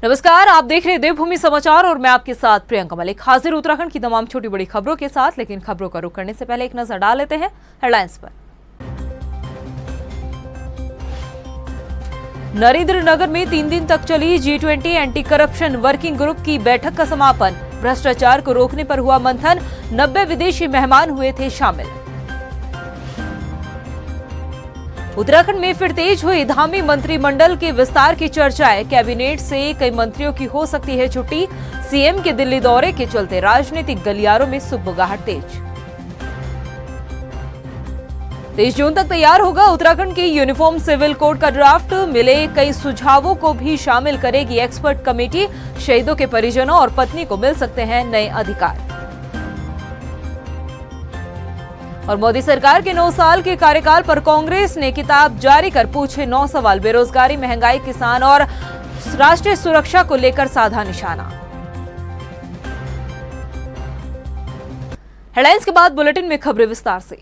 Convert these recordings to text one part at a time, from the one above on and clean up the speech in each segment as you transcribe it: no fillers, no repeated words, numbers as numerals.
नमस्कार, आप देख रहे हैं देवभूमि समाचार और मैं आपके साथ प्रियंका मलिक हाजिर उत्तराखंड की तमाम छोटी बड़ी खबरों के साथ। लेकिन खबरों का रुख करने से पहले एक नजर डाल लेते हैं हेडलाइंस पर। नरेंद्रनगर में 3 दिन तक चली G20 anti corruption working group की बैठक का समापन। भ्रष्टाचार को रोकने पर हुआ मंथन, 90 विदेशी मेहमान हुए थे शामिल। उत्तराखंड में फिर तेज हुई धामी मंत्रिमंडल के विस्तार की चर्चाएं। कैबिनेट से कई मंत्रियों की हो सकती है छुट्टी। सीएम के दिल्ली दौरे के चलते राजनीतिक गलियारों में सुगबुगाहट तेज। 23 जून तक तैयार होगा उत्तराखंड की यूनिफॉर्म सिविल कोड का ड्राफ्ट। मिले कई सुझावों को भी शामिल करेगी एक्सपर्ट कमेटी। शहीदों के परिजनों और पत्नी को मिल सकते हैं नए अधिकार। और मोदी सरकार के 9 साल के कार्यकाल पर कांग्रेस ने किताब जारी कर पूछे 9 सवाल। बेरोजगारी, महंगाई, किसान और राष्ट्रीय सुरक्षा को लेकर साधा निशाना। हेडलाइंस के बाद बुलेटिन में खबरें विस्तार से।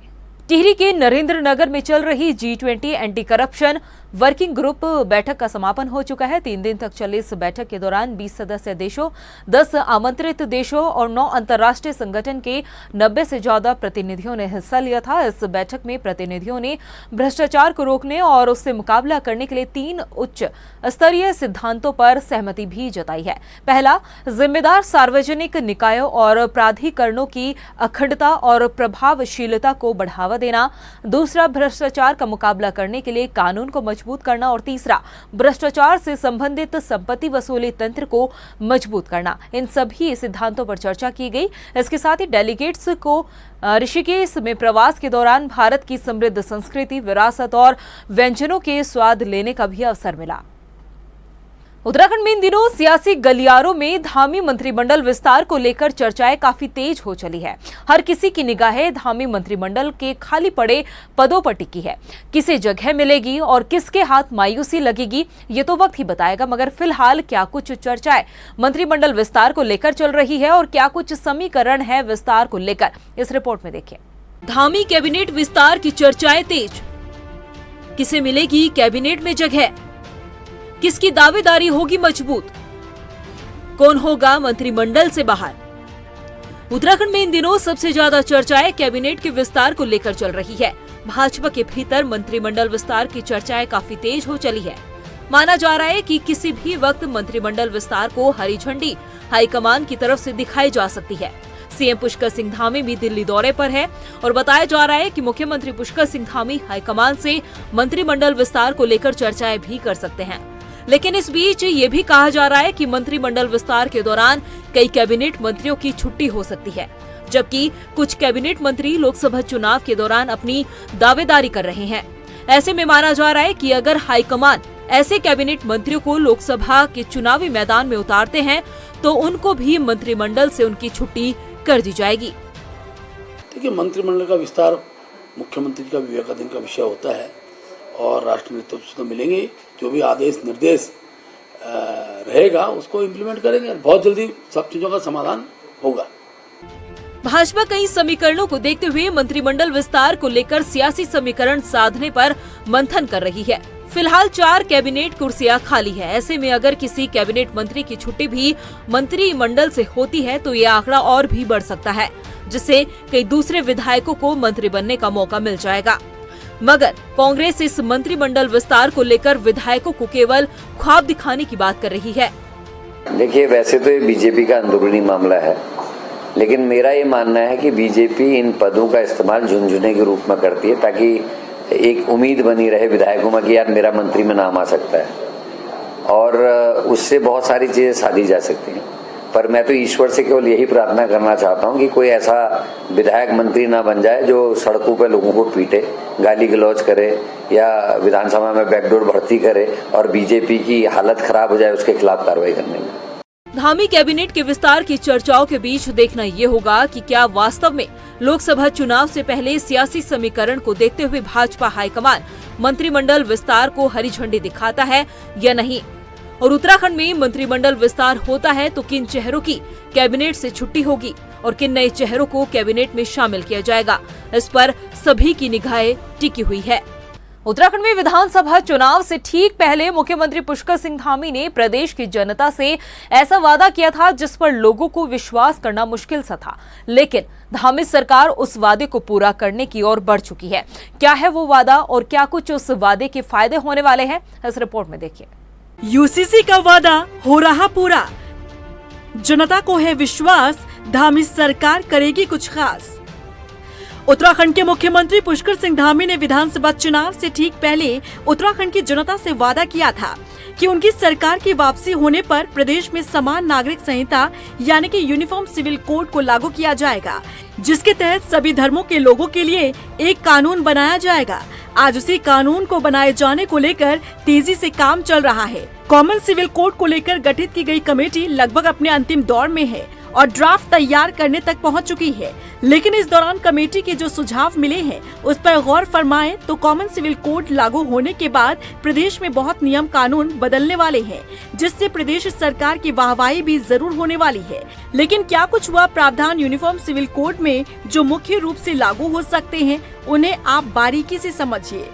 टिहरी के नरेंद्रनगर में चल रही G20 anti corruption working group बैठक का समापन हो चुका है। 3 दिन तक चली इस बैठक के दौरान 20 सदस्य देशों, 10 आमंत्रित देशों और 9 अंतर्राष्ट्रीय संगठन के 90 से ज्यादा प्रतिनिधियों ने हिस्सा लिया था। इस बैठक में प्रतिनिधियों ने भ्रष्टाचार को रोकने और उससे मुकाबला करने के लिए 3 उच्च स्तरीय सिद्धांतों पर सहमति भी जताई है। पहला, जिम्मेदार सार्वजनिक निकायों और प्राधिकरणों की अखंडता और प्रभावशीलता को बढ़ावा देना। दूसरा, भ्रष्टाचार का मुकाबला करने के लिए कानून को मजबूत करना। और तीसरा, भ्रष्टाचार से संबंधित संपत्ति वसूली तंत्र को मजबूत करना। इन सभी सिद्धांतों पर चर्चा की गई। इसके साथ ही डेलीगेट्स को ऋषिकेश में प्रवास के दौरान भारत की समृद्ध संस्कृति, विरासत और व्यंजनों के स्वाद लेने का भी अवसर मिला। उत्तराखंड में इन दिनों सियासी गलियारों में धामी मंत्रिमंडल विस्तार को लेकर चर्चाएं काफी तेज हो चली है। हर किसी की निगाहें धामी मंत्रिमंडल के खाली पड़े पदों पर टिकी है। किसे जगह मिलेगी और किसके हाथ मायूसी लगेगी, ये तो वक्त ही बताएगा। मगर फिलहाल क्या कुछ चर्चाएं मंत्रिमंडल विस्तार को लेकर चल रही है और क्या कुछ समीकरण है विस्तार को लेकर, इस रिपोर्ट में देखिए। धामी कैबिनेट विस्तार की चर्चाएं तेज। किसे मिलेगी कैबिनेट में जगह, किसकी दावेदारी होगी मजबूत, कौन होगा मंत्रिमंडल से बाहर। उत्तराखंड में इन दिनों सबसे ज्यादा चर्चाएं कैबिनेट के विस्तार को लेकर चल रही है। भाजपा के भीतर मंत्रिमंडल विस्तार की चर्चाएं काफी तेज हो चली है। माना जा रहा है कि किसी भी वक्त मंत्रिमंडल विस्तार को हरी झंडी हाईकमान की तरफ से दिखाई जा सकती है। सीएम पुष्कर सिंह धामी भी दिल्ली दौरे पर है और बताया जा रहा है कि मुख्यमंत्री पुष्कर सिंह धामी हाईकमान से मंत्रिमंडल विस्तार को लेकर चर्चाएं भी कर सकते हैं। लेकिन इस बीच ये भी कहा जा रहा है कि मंत्रिमंडल विस्तार के दौरान कई कैबिनेट मंत्रियों की छुट्टी हो सकती है, जबकि कुछ कैबिनेट मंत्री लोकसभा चुनाव के दौरान अपनी दावेदारी कर रहे हैं। ऐसे में माना जा रहा है कि अगर हाईकमान ऐसे कैबिनेट मंत्रियों को लोकसभा के चुनावी मैदान में उतारते हैं तो उनको भी मंत्रिमंडल से उनकी छुट्टी कर दी जाएगी। देखिए, मंत्रिमंडल का विस्तार मुख्यमंत्री का विवेकाधीन का विषय होता है और राष्ट्रीय नेतृत्व से तो मिलेंगे। जो भी आदेश निर्देश रहेगा उसको इम्प्लीमेंट करेंगे। बहुत जल्दी सब चीजों का समाधान होगा। भाजपा कई समीकरणों को देखते हुए मंत्रिमंडल विस्तार को लेकर सियासी समीकरण साधने पर मंथन कर रही है। फिलहाल 4 कैबिनेट कुर्सियां खाली है। ऐसे में अगर किसी कैबिनेट मंत्री की छुट्टी भी मंत्रिमंडल से होती है तो ये आंकड़ा और भी बढ़ सकता है, जिससे कई दूसरे विधायकों को मंत्री बनने का मौका मिल जाएगा। मगर कांग्रेस इस मंत्रिमंडल विस्तार को लेकर विधायकों को केवल ख्वाब दिखाने की बात कर रही है। देखिए, वैसे तो ये बीजेपी का अंदरूनी मामला है, लेकिन मेरा ये मानना है कि बीजेपी इन पदों का इस्तेमाल झुनझुने के रूप में करती है ताकि एक उम्मीद बनी रहे विधायकों में कि यार मेरा मंत्री में नाम आ सकता है और उससे बहुत सारी चीजें साधी जा सकती हैं। पर मैं तो ईश्वर से केवल यही प्रार्थना करना चाहता हूं कि कोई ऐसा विधायक मंत्री ना बन जाए जो सड़कों पे लोगों को पीटे, गाली गलौज करे या विधानसभा में बैकडोर भर्ती करे और बीजेपी की हालत खराब हो जाए उसके खिलाफ कार्रवाई करने में। धामी कैबिनेट के विस्तार की चर्चाओं के बीच देखना ये होगा कि क्या वास्तव में लोकसभा चुनाव से पहले सियासी समीकरण को देखते हुए भाजपा हाईकमान मंत्रिमंडल विस्तार को हरी झंडी दिखाता है या नहीं। और उत्तराखंड में मंत्रिमंडल विस्तार होता है तो किन चेहरों की कैबिनेट से छुट्टी होगी और किन नए चेहरों को कैबिनेट में शामिल किया जाएगा, इस पर सभी की निगाहें टिकी हुई है। उत्तराखंड में विधानसभा चुनाव से ठीक पहले मुख्यमंत्री पुष्कर सिंह धामी ने प्रदेश की जनता से ऐसा वादा किया था जिस पर लोगों को विश्वास करना मुश्किल सा था, लेकिन धामी सरकार उस वादे को पूरा करने की ओर बढ़ चुकी है। क्या है वो वादा और क्या कुछ उस वादे के फायदे होने वाले हैं, इस रिपोर्ट में देखिए। यूसीसी का वादा हो रहा पूरा, जनता को है विश्वास, धामी सरकार करेगी कुछ खास। उत्तराखंड के मुख्यमंत्री पुष्कर सिंह धामी ने विधानसभा चुनाव से ठीक पहले उत्तराखंड की जनता से वादा किया था कि उनकी सरकार की वापसी होने पर प्रदेश में समान नागरिक संहिता यानी कि यूनिफॉर्म सिविल कोड को लागू किया जाएगा, जिसके तहत सभी धर्मों के लोगों के लिए एक कानून बनाया जाएगा। आज उसी कानून को बनाए जाने को लेकर तेजी से काम चल रहा है। कॉमन सिविल कोड को लेकर गठित की गई कमेटी लगभग अपने अंतिम दौर में है और ड्राफ्ट तैयार करने तक पहुंच चुकी है, लेकिन इस दौरान कमेटी के जो सुझाव मिले हैं उस पर गौर फरमाएं तो कॉमन सिविल कोड लागू होने के बाद प्रदेश में बहुत नियम कानून बदलने वाले हैं, जिससे प्रदेश सरकार की वाहवाही भी जरूर होने वाली है। लेकिन क्या कुछ वह प्रावधान यूनिफॉर्म सिविल कोड में जो मुख्य रूप से लागू हो सकते हैं, उन्हें आप बारीकी से समझिए।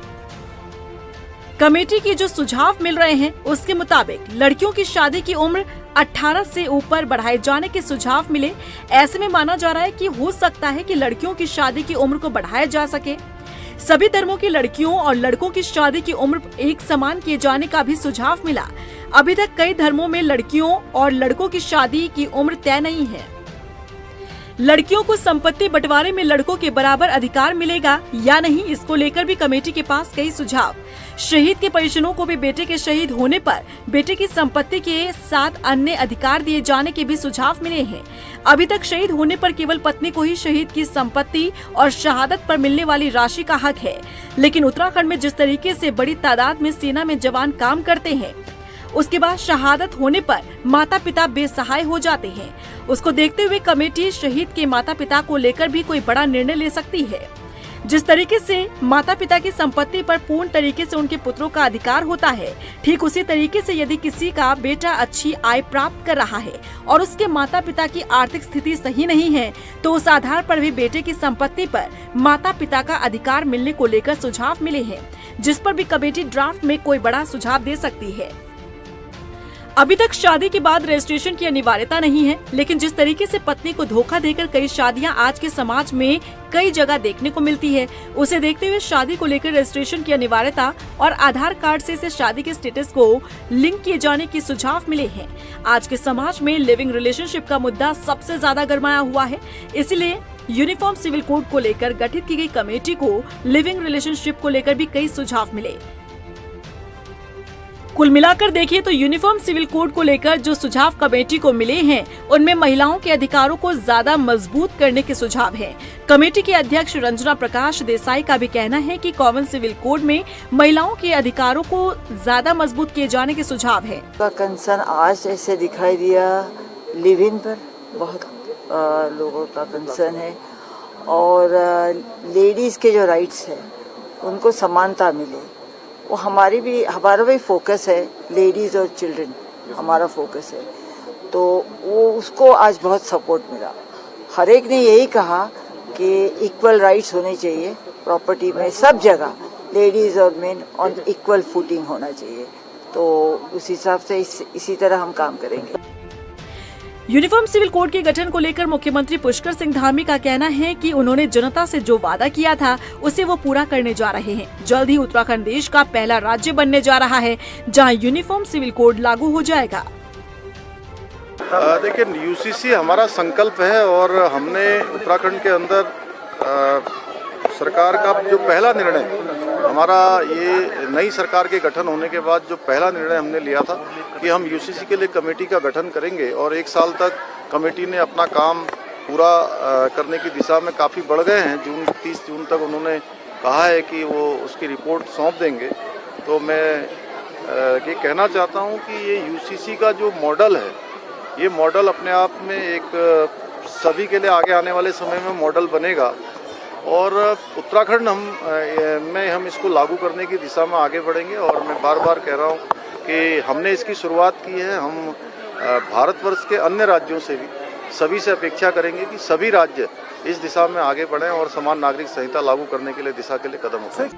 कमेटी के जो सुझाव मिल रहे हैं उसके मुताबिक लड़कियों की शादी की उम्र 18 से ऊपर बढ़ाए जाने के सुझाव मिले। ऐसे में माना जा रहा है कि हो सकता है कि लड़कियों की शादी की उम्र को बढ़ाया जा सके। सभी धर्मों की लड़कियों और लड़कों की शादी की उम्र एक समान किए जाने का भी सुझाव मिला। अभी तक कई धर्मों में लड़कियों और लड़कों की शादी की उम्र तय नहीं है। लड़कियों को संपत्ति बंटवारे में लड़कों के बराबर अधिकार मिलेगा या नहीं, इसको लेकर भी कमेटी के पास कई सुझाव। शहीद के परिजनों को भी बेटे के शहीद होने पर बेटे की संपत्ति के साथ अन्य अधिकार दिए जाने के भी सुझाव मिले हैं। अभी तक शहीद होने पर केवल पत्नी को ही शहीद की संपत्ति और शहादत पर मिलने वाली राशि का हक है, लेकिन उत्तराखंड में जिस तरीके से बड़ी तादाद में सेना में जवान काम करते हैं, उसके बाद शहादत होने पर माता पिता बेसहाय हो जाते हैं। उसको देखते हुए कमेटी शहीद के माता पिता को लेकर भी कोई बड़ा निर्णय ले सकती है। जिस तरीके से माता पिता की संपत्ति पर पूर्ण तरीके से उनके पुत्रों का अधिकार होता है, ठीक उसी तरीके से यदि किसी का बेटा अच्छी आय प्राप्त कर रहा है और उसके माता पिता की आर्थिक स्थिति सही नहीं है, तो उस आधार पर भी बेटे की संपत्ति पर माता पिता का अधिकार मिलने को लेकर सुझाव मिले हैं, जिस पर भी कमेटी ड्राफ्ट में कोई बड़ा सुझाव दे सकती है। अभी तक शादी के बाद रजिस्ट्रेशन की अनिवार्यता नहीं है, लेकिन जिस तरीके से पत्नी को धोखा देकर कई शादियां आज के समाज में कई जगह देखने को मिलती है, उसे देखते हुए शादी को लेकर रजिस्ट्रेशन की अनिवार्यता और आधार कार्ड से इसे शादी के स्टेटस को लिंक किए जाने के सुझाव मिले हैं। आज के समाज में लिविंग रिलेशनशिप का मुद्दा सबसे ज्यादा गरमाया हुआ है, इसलिए यूनिफॉर्म सिविल कोड को लेकर गठित की गई कमेटी को लिविंग रिलेशनशिप को लेकर भी कई सुझाव मिले। कुल मिलाकर देखिए तो यूनिफॉर्म सिविल कोड को लेकर जो सुझाव कमेटी को मिले हैं, उनमें महिलाओं के अधिकारों को ज्यादा मजबूत करने के सुझाव हैं। कमेटी के अध्यक्ष रंजना प्रकाश देसाई का भी कहना है कि कॉमन सिविल कोड में महिलाओं के अधिकारों को ज्यादा मजबूत किए जाने के सुझाव है। कंसर्न आज ऐसे दिखाई दिया, लिव इन पर बहुत लोगों का कंसर्न है और लेडीज के जो राइट्स है उनको समानता मिले, वो हमारा भी फोकस है। लेडीज और चिल्ड्रन हमारा फोकस है, तो वो उसको आज बहुत सपोर्ट मिला। हर एक ने यही कहा कि इक्वल राइट्स होने चाहिए प्रॉपर्टी में, सब जगह लेडीज और मेन ऑन इक्वल फुटिंग होना चाहिए। तो उस हिसाब से इसी तरह हम काम करेंगे। यूनिफॉर्म सिविल कोड के गठन को लेकर मुख्यमंत्री पुष्कर सिंह धामी का कहना है कि उन्होंने जनता से जो वादा किया था उसे वो पूरा करने जा रहे हैं। जल्द ही उत्तराखंड देश का पहला राज्य बनने जा रहा है जहां यूनिफॉर्म सिविल कोड लागू हो जाएगा। देखिए, यूसीसी हमारा संकल्प है और हमने उत्तराखंड के अंदर सरकार का जो पहला निर्णय, हमारा ये नई सरकार के गठन होने के बाद जो पहला निर्णय हमने लिया था कि हम यूसीसी के लिए कमेटी का गठन करेंगे और 1 साल तक कमेटी ने अपना काम पूरा करने की दिशा में काफ़ी बढ़ गए हैं। 30 जून तक उन्होंने कहा है कि वो उसकी रिपोर्ट सौंप देंगे। तो मैं ये कहना चाहता हूँ कि ये यूसीसी का जो मॉडल है, ये मॉडल अपने आप में एक सभी के लिए आगे आने वाले समय में मॉडल बनेगा और उत्तराखंड हम इसको लागू करने की दिशा में आगे बढ़ेंगे। और मैं बार बार कह रहा हूँ कि हमने इसकी शुरुआत की है, हम भारतवर्ष के अन्य राज्यों से भी सभी से अपेक्षा करेंगे कि सभी राज्य इस दिशा में आगे बढ़ें और समान नागरिक संहिता लागू करने के लिए दिशा के लिए कदम उठाएं।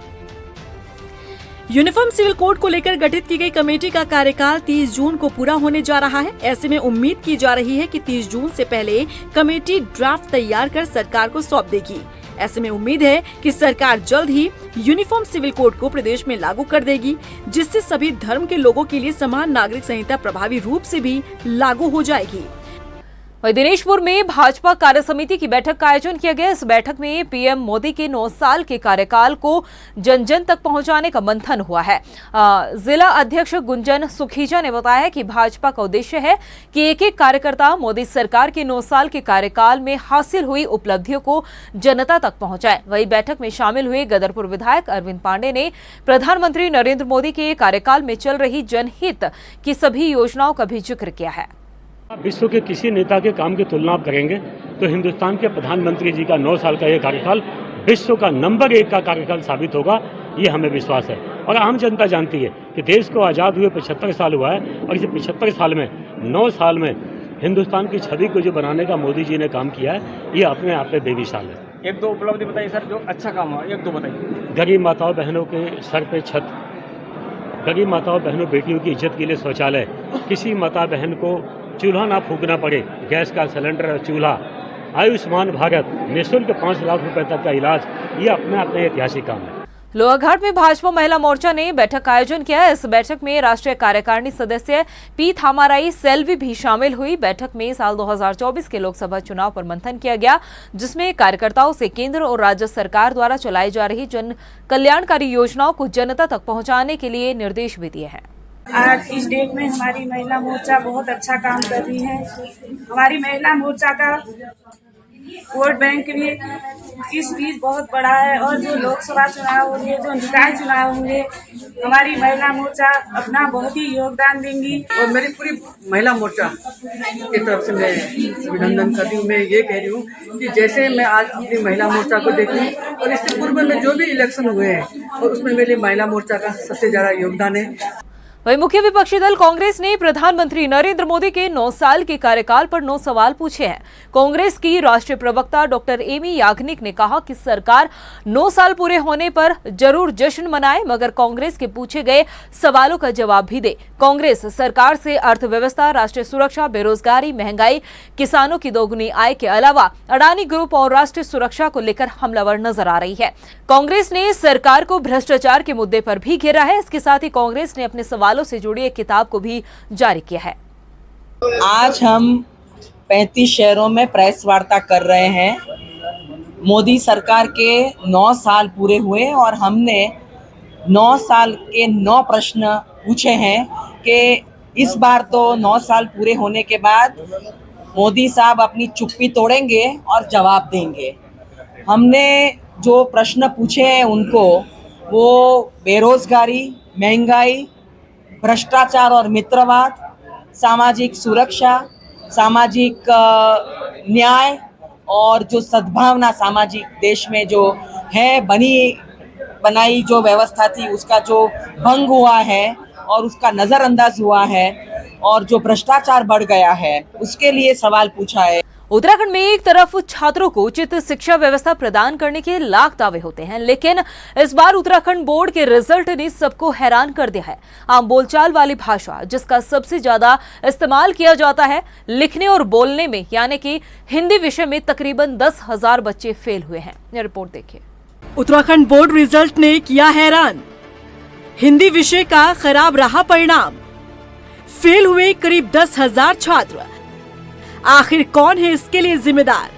यूनिफॉर्म सिविल कोड को लेकर गठित की गई कमेटी का कार्यकाल 30 जून को पूरा होने जा रहा है। ऐसे में उम्मीद की जा रही है कि 30 जून से पहले कमेटी ड्राफ्ट तैयार कर सरकार को सौंप देगी। ऐसे में उम्मीद है कि सरकार जल्द ही यूनिफॉर्म सिविल कोड को प्रदेश में लागू कर देगी, जिससे सभी धर्म के लोगों के लिए समान नागरिक संहिता प्रभावी रूप से भी लागू हो जाएगी। वहीं दिनेशपुर में भाजपा कार्य समिति की बैठक का आयोजन किया गया। इस बैठक में पीएम मोदी के 9 साल के कार्यकाल को जन जन तक पहुंचाने का मंथन हुआ है। जिला अध्यक्ष गुंजन सुखीजा ने बताया कि भाजपा का उद्देश्य है कि एक एक कार्यकर्ता मोदी सरकार के 9 साल के कार्यकाल में हासिल हुई उपलब्धियों को जनता तक पहुंचाए। वहीं बैठक में शामिल हुए गदरपुर विधायक अरविंद पांडे ने प्रधानमंत्री नरेंद्र मोदी के कार्यकाल में चल रही जनहित की सभी योजनाओं का भी जिक्र किया है। विश्व के किसी नेता के काम की तुलना आप करेंगे तो हिंदुस्तान के प्रधानमंत्री जी का 9 साल का ये कार्यकाल विश्व का नंबर 1 का कार्यकाल साबित होगा, ये हमें विश्वास है। और आम जनता जानती है कि देश को आज़ाद हुए 75 साल हुआ है और इस 75 साल में 9 साल में हिंदुस्तान की छवि को जो बनाने का मोदी जी ने काम किया है, ये अपने आप में बेमिसाल है। एक दो उपलब्धि बताइए सर, जो अच्छा काम हुआ, एक दो बताइए। गरीब माताओं बहनों के सर पे छत, गरीब माताओं बहनों बेटियों की इज्जत के लिए शौचालय, किसी माता बहन को चूल्हा ना फूकना पड़े, गैस का सिलेंडर और चूल्हा, आयुष्मान भारत, निःशुल्क 5 लाख रुपए तक का इलाज, ये अपने आप में ऐतिहासिक काम है। लोहाघाट में भाजपा महिला मोर्चा ने बैठक का आयोजन किया। इस बैठक में राष्ट्रीय कार्यकारिणी सदस्य पी थामाराई सेल्वी भी शामिल हुई। बैठक में साल 2024 के लोकसभा चुनाव पर मंथन किया गया, जिसमें कार्यकर्ताओं से केंद्र और राज्य सरकार द्वारा चलाई जा रही जन कल्याणकारी योजनाओं को जनता तक पहुंचाने के लिए निर्देश भी दिए हैं। आज इस डेट में हमारी महिला मोर्चा बहुत अच्छा काम कर रही है। हमारी महिला मोर्चा का वोट बैंक भी इस बीच बहुत बड़ा है और जो लोकसभा चुनाव होंगे, जो निकाय चुनाव होंगे, हमारी महिला मोर्चा अपना बहुत ही योगदान देंगी। और मेरी पूरी महिला मोर्चा की तरफ से मैं अभिनंदन कर रही हूँ। मैं ये कह रही हूँ कि जैसे मैं आज अपनी महिला मोर्चा को देखी और इससे पूर्व में जो भी इलेक्शन हुए हैं और उसमें मेरी महिला मोर्चा का सबसे ज्यादा योगदान है। वहीं मुख्य विपक्षी दल कांग्रेस ने प्रधानमंत्री नरेंद्र मोदी के 9 साल के कार्यकाल पर 9 सवाल पूछे हैं। कांग्रेस की राष्ट्रीय प्रवक्ता डॉक्टर एमी याग्निक ने कहा कि सरकार 9 साल पूरे होने पर जरूर जश्न मनाए, मगर कांग्रेस के पूछे गए सवालों का जवाब भी दे। कांग्रेस सरकार से अर्थव्यवस्था, राष्ट्रीय सुरक्षा, बेरोजगारी, महंगाई, किसानों की दोगुनी आय के अलावा अडानी ग्रुप और राष्ट्रीय सुरक्षा को लेकर हमलावर नजर आ रही है। कांग्रेस ने सरकार को भ्रष्टाचार के मुद्दे पर भी घेरा है। इसके साथ ही कांग्रेस ने अपने सवालों से जुड़ी एक किताब को भी जारी किया है। आज हम 35 शहरों में प्रेस वार्ता कर रहे हैं। मोदी सरकार के 9 साल पूरे हुए और हमने 9 साल के 9 प्रश्न पूछे हैं कि इस बार तो 9 साल पूरे होने के बाद मोदी साहब अपनी चुप्पी तोड़ेंगे और जवाब देंगे। हमने जो प्रश्न पूछे हैं उनको, वो बेरोजगारी, महंगाई, भ्रष्टाचार और मित्रवाद, सामाजिक सुरक्षा, सामाजिक न्याय और जो सद्भावना सामाजिक देश में जो है बनाई जो व्यवस्था थी उसका जो भंग हुआ है और उसका नजरअंदाज हुआ है और जो भ्रष्टाचार बढ़ गया है, उसके लिए सवाल पूछा है। उत्तराखंड में एक तरफ छात्रों को उचित शिक्षा व्यवस्था प्रदान करने के लाख दावे होते हैं, लेकिन इस बार उत्तराखंड बोर्ड के रिजल्ट ने सबको हैरान कर दिया है। आम बोलचाल वाली भाषा जिसका सबसे ज्यादा इस्तेमाल किया जाता है लिखने और बोलने में, यानी कि हिंदी विषय में तकरीबन 10,000 बच्चे फेल हुए हैं। यह रिपोर्ट देखिए। उत्तराखंड बोर्ड रिजल्ट ने किया हैरान। हिंदी विषय का खराब रहा परिणाम, फेल हुए करीब 10,000 छात्र। आखिर कौन है इसके लिए जिम्मेदार?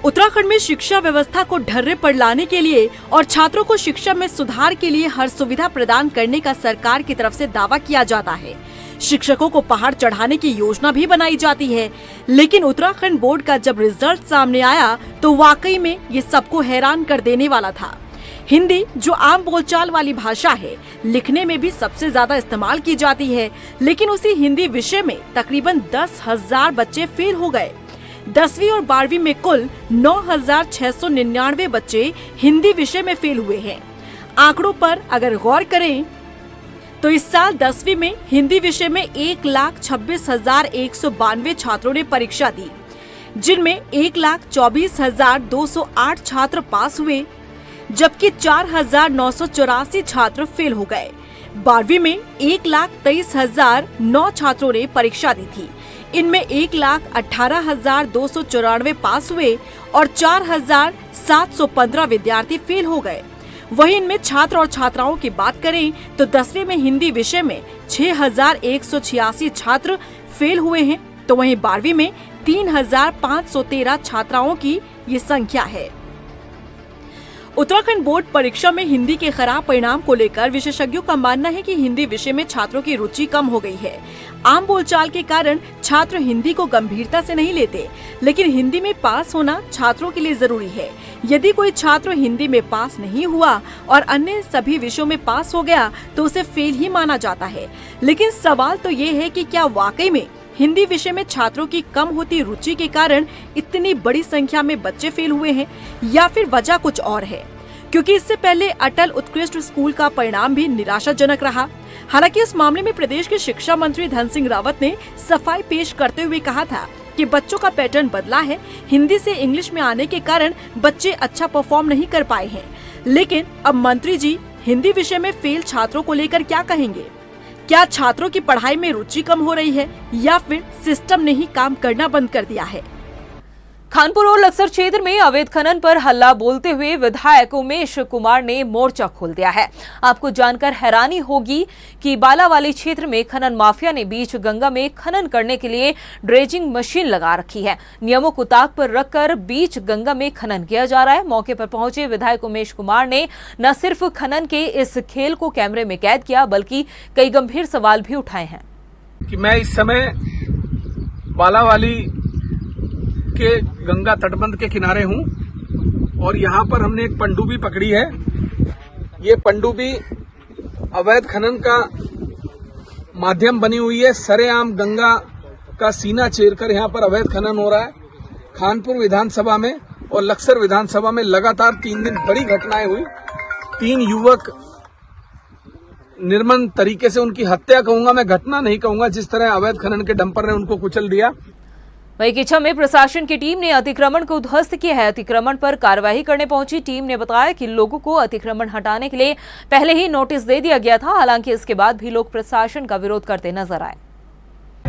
उत्तराखंड में शिक्षा व्यवस्था को ढर्रे पर लाने के लिए और छात्रों को शिक्षा में सुधार के लिए हर सुविधा प्रदान करने का सरकार की तरफ से दावा किया जाता है। शिक्षकों को पहाड़ चढ़ाने की योजना भी बनाई जाती है, लेकिन उत्तराखंड बोर्ड का जब रिजल्ट सामने आया तो वाकई में ये सबको हैरान कर देने वाला था। हिंदी जो आम बोलचाल वाली भाषा है, लिखने में भी सबसे ज्यादा इस्तेमाल की जाती है, लेकिन उसी हिंदी विषय में तकरीबन 10,000 बच्चे फेल हो गए। 10वीं और 12वीं में कुल 9,699 बच्चे हिंदी विषय में फेल हुए हैं। आंकड़ों पर अगर गौर करें तो इस साल 10वीं में हिंदी विषय में 1,26,192 छात्रों ने परीक्षा दी, जिनमें 1,24,208 छात्र पास हुए। जबकि 4,984 छात्र फेल हो गए। 12वीं में 1,23,009 छात्रों ने परीक्षा दी थी। इनमें 1,18,294 पास हुए और 4,715 विद्यार्थी फेल हो गए। वहीं इनमें छात्र और छात्राओं की बात करें तो 10वीं में हिंदी विषय में 6,186 छात्र फेल हुए हैं, तो वहीं 12वीं में 3,513 छात्राओं की ये संख्या है। उत्तराखंड बोर्ड परीक्षा में हिंदी के खराब परिणाम को लेकर विशेषज्ञों का मानना है कि हिंदी विषय में छात्रों की रुचि कम हो गई है। आम बोलचाल के कारण छात्र हिंदी को गंभीरता से नहीं लेते, लेकिन हिंदी में पास होना छात्रों के लिए जरूरी है। यदि कोई छात्र हिंदी में पास नहीं हुआ और अन्य सभी विषयों में पास हो गया तो उसे फेल ही माना जाता है। लेकिन सवाल तो ये है कि क्या वाकई में हिंदी विषय में छात्रों की कम होती रुचि के कारण इतनी बड़ी संख्या में बच्चे फेल हुए हैं, या फिर वजह कुछ और है? क्योंकि इससे पहले अटल उत्कृष्ट स्कूल का परिणाम भी निराशाजनक रहा। हालांकि इस मामले में प्रदेश के शिक्षा मंत्री धन सिंह रावत ने सफाई पेश करते हुए कहा था कि बच्चों का पैटर्न बदला है। हिंदी से इंग्लिश में आने के कारण बच्चे अच्छा परफॉर्म नहीं कर पाए हैं। लेकिन अब मंत्री जी हिंदी विषय में फेल छात्रों को लेकर क्या कहेंगे? क्या छात्रों की पढ़ाई में रुचि कम हो रही है, या फिर सिस्टम ने ही काम करना बंद कर दिया है? खानपुर और लक्सर क्षेत्र में अवैध खनन पर हल्ला बोलते हुए विधायक उमेश कुमार ने मोर्चा खोल दिया है। आपको जानकर हैरानी होगी कि बालावाली क्षेत्र में खनन माफिया ने बीच गंगा में खनन करने के लिए ड्रेजिंग मशीन लगा रखी है। नियमों को ताक पर रखकर बीच गंगा में खनन किया जा रहा है। मौके पर पहुंचे विधायक उमेश कुमार ने न सिर्फ खनन के इस खेल को कैमरे में कैद किया, बल्कि कई गंभीर सवाल भी उठाए हैं। कि मैं इस समय बालावाली के गंगा तटबंध के किनारे हूं और यहां पर हमने एक पनडुब्बी पकड़ी है। ये पनडुब्बी अवैध खनन का माध्यम बनी हुई है। सरेआम गंगा का सीना चीरकर यहां पर अवैध खनन हो रहा है। खानपुर विधानसभा में और लक्सर विधानसभा में लगातार 3 दिन बड़ी घटनाएं हुई। 3 युवक निर्मम तरीके से, उनकी हत्या कहूंगा मैं, घटना नहीं कहूंगा, जिस तरह अवैध खनन के डंपर ने उनको कुचल दिया। वहीं किच्छा में प्रशासन की टीम ने अतिक्रमण को ध्वस्त किया है। अतिक्रमण पर कार्रवाई करने पहुंची टीम ने बताया कि लोगों को अतिक्रमण हटाने के लिए पहले ही नोटिस दे दिया गया था। हालांकि इसके बाद भी लोग प्रशासन का विरोध करते नजर आए।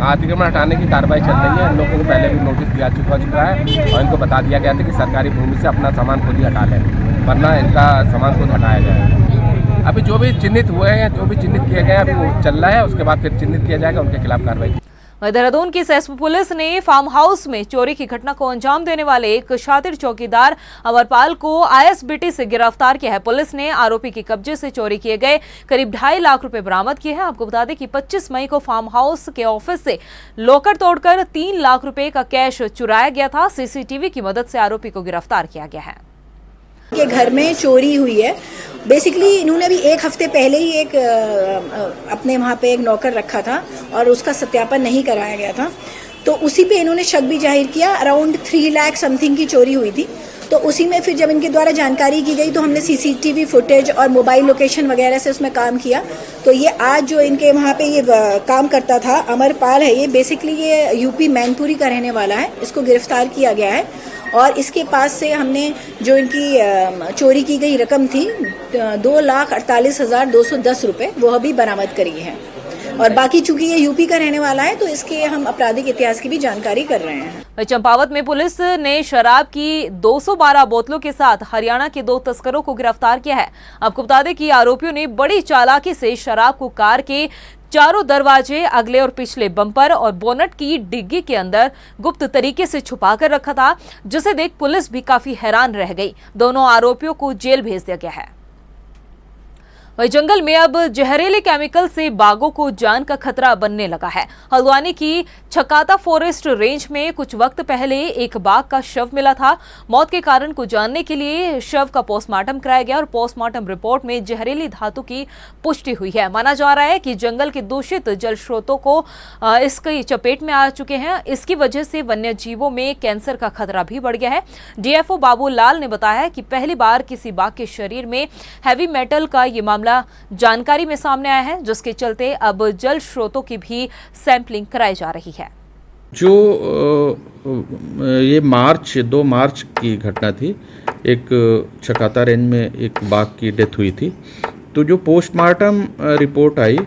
अतिक्रमण हटाने की कार्रवाई चल रही है। इन लोगों को पहले भी नोटिस दिया चुका है और इनको बता दिया गया था कि सरकारी भूमि से अपना सामान खुद ही हटा लें, वरना इनका सामान खुद हटाया जाए। अभी जो भी चिन्हित हुए हैं, जो भी चिन्हित किए गए हैं, अभी वो चल रहा है। उसके बाद फिर चिन्हित किया जाएगा, उनके खिलाफ कार्रवाई। देहरादून की एसएसपी पुलिस ने फार्म हाउस में चोरी की घटना को अंजाम देने वाले एक शातिर चौकीदार अमरपाल को आईएसबीटी से गिरफ्तार किया है। पुलिस ने आरोपी के कब्जे से चोरी किए गए करीब 2.5 लाख रुपए बरामद किए हैं। आपको बता दें कि 25 मई को फार्म हाउस के ऑफिस से लॉकर तोड़कर 3 लाख रुपए का कैश चुराया गया था। सीसीटीवी की मदद से आरोपी को गिरफ्तार किया गया है। के घर में चोरी हुई है। बेसिकली इन्होंने भी 1 हफ्ते पहले ही एक अपने वहाँ पे एक नौकर रखा था और उसका सत्यापन नहीं कराया गया था, तो उसी पे इन्होंने शक भी जाहिर किया। अराउंड 3 लाख समथिंग की चोरी हुई थी। तो उसी में फिर जब इनके द्वारा जानकारी की गई तो हमने सीसीटीवी फुटेज और मोबाइल लोकेशन वगैरह से उसमें काम किया। तो ये आज जो इनके वहाँ पे ये काम करता था अमरपाल है, ये बेसिकली ये यूपी मैनपुरी का रहने वाला है। इसको गिरफ्तार किया गया है और इसके पास से हमने जो इनकी चोरी की गई रकम थी 2,48,210 रुपये वो अभी बरामद करी है। और बाकी चूंकि ये यूपी का रहने वाला है तो इसके हम आपराधिक इतिहास की भी जानकारी कर रहे हैं। चंपावत में पुलिस ने शराब की 212 बोतलों के साथ हरियाणा के 2 तस्करों को गिरफ्तार किया है। आपको बता दें कि आरोपियों ने बड़ी चालाकी से शराब को कार के चारों दरवाजे, अगले और पिछले बम्पर और बोनट की डिग्गी के अंदर गुप्त तरीके से छुपा कर रखा था, जिसे देख पुलिस भी काफी हैरान रह गई। दोनों आरोपियों को जेल भेज दिया गया है। वही जंगल में अब जहरीले केमिकल से बाघों को जान का खतरा बनने लगा है। हल्द्वानी की छकाता फॉरेस्ट रेंज में कुछ वक्त पहले एक बाघ का शव मिला था। मौत के कारण को जानने के लिए शव का पोस्टमार्टम कराया गया और पोस्टमार्टम रिपोर्ट में जहरीली धातु की पुष्टि हुई है। माना जा रहा है कि जंगल के दूषित जल स्रोतों को इसकी चपेट में आ चुके हैं। इसकी वजह से वन्य जीवों में कैंसर का खतरा भी बढ़ गया है। डीएफओ बाबूलाल ने बताया कि पहली बार किसी बाघ के शरीर में हैवी मेटल का ये मामला जानकारी में सामने आया है, जिसके चलते अब जल स्रोतों की भी सैंपलिंग कराई जा रही है। जो ये 2 मार्च की घटना थी, एक चकाता रेंज में एक बाघ की डेथ हुई थी। तो जो पोस्टमार्टम रिपोर्ट आई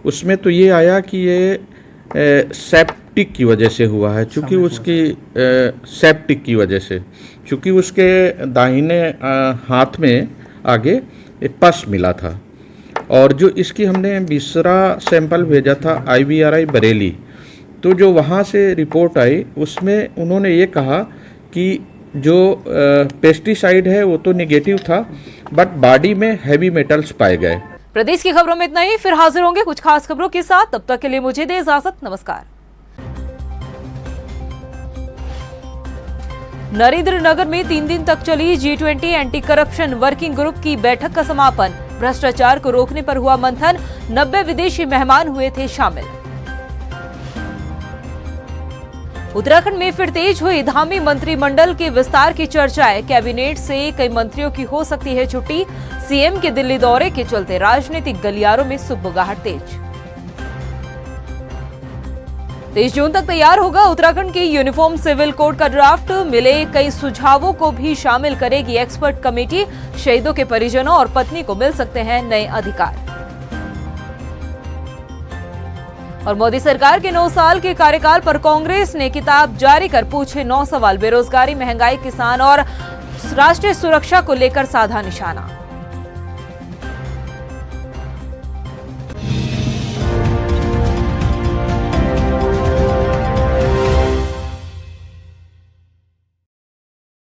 उसमें तो ये आया कि ये सेप्टिक की वजह से हुआ है, चूँकि उसकी सेप्टिक की वजह से, चूँकि उसके दाहिने हाथ में आगे एक पस मिला था। और जो इसकी हमने दूसरा सैंपल भेजा था IVRI बरेली, तो जो वहाँ से रिपोर्ट आई उसमें उन्होंने ये कहा कि जो पेस्टिसाइड है वो तो नेगेटिव था, बट बॉडी में हैवी मेटल्स पाए गए। प्रदेश की खबरों में इतना ही, फिर हाजिर होंगे कुछ खास खबरों के साथ। तब तक के लिए मुझे दे इजाजत, नमस्कार। नरेंद्रनगर में 3 दिन तक चली G20 anti corruption working group की बैठक का समापन। भ्रष्टाचार को रोकने पर हुआ मंथन, 90 विदेशी मेहमान हुए थे शामिल। उत्तराखंड में फिर तेज हुई धामी मंत्रिमंडल के विस्तार की चर्चाएं। कैबिनेट से कई मंत्रियों की हो सकती है छुट्टी। सीएम के दिल्ली दौरे के चलते राजनीतिक गलियारों में सुगबुगाहट तेज। 23 जून तक तैयार होगा उत्तराखंड की यूनिफॉर्म सिविल कोड का ड्राफ्ट। मिले कई सुझावों को भी शामिल करेगी एक्सपर्ट कमेटी। शहीदों के परिजनों और पत्नी को मिल सकते हैं नए अधिकार। और मोदी सरकार के 9 साल के कार्यकाल पर कांग्रेस ने किताब जारी कर पूछे 9 सवाल। बेरोजगारी, महंगाई, किसान और राष्ट्रीय सुरक्षा को लेकर साधा निशाना।